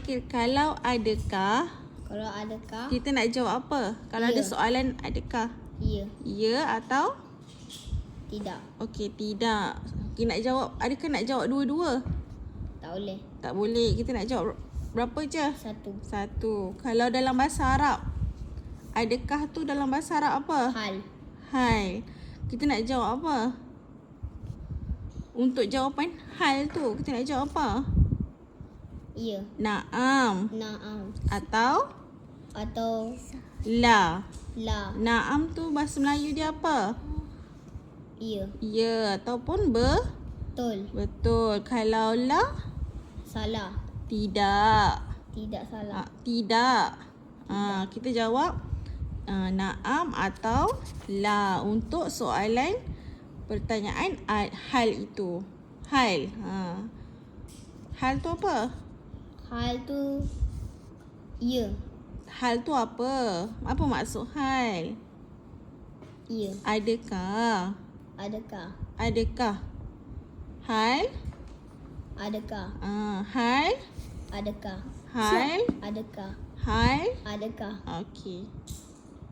Kalau adakah, Kalau adakah, kita nak jawab apa? Kalau ada Ya. soalan adakah? ya, Ya atau? tidak, Okey, tidak. Kita nak jawab, adakah nak jawab dua-dua? tak boleh. Tak boleh. Kita nak jawab berapa je? Satu. Kalau dalam bahasa Arab, adakah tu dalam bahasa Arab apa? Hal. Hal. Kita nak jawab apa? Untuk jawapan hal tu, kita nak jawab apa? Ya. Naam. Naam. Atau Atau la. la. Naam tu bahasa Melayu dia apa? Ya. Ya ataupun Betul. betul. Kalau la, Salah. tidak. Tidak salah. Tidak. Kita jawab naam atau la untuk soalan pertanyaan hal itu. Hal. Hal tu apa? Hal tu ya. Hal tu apa? Apa maksud hal? Ya. Adakah? Adakah? Adakah? Hal? Adakah? Hal? Adakah? Hal? Adakah? Hal? Adakah? Okey.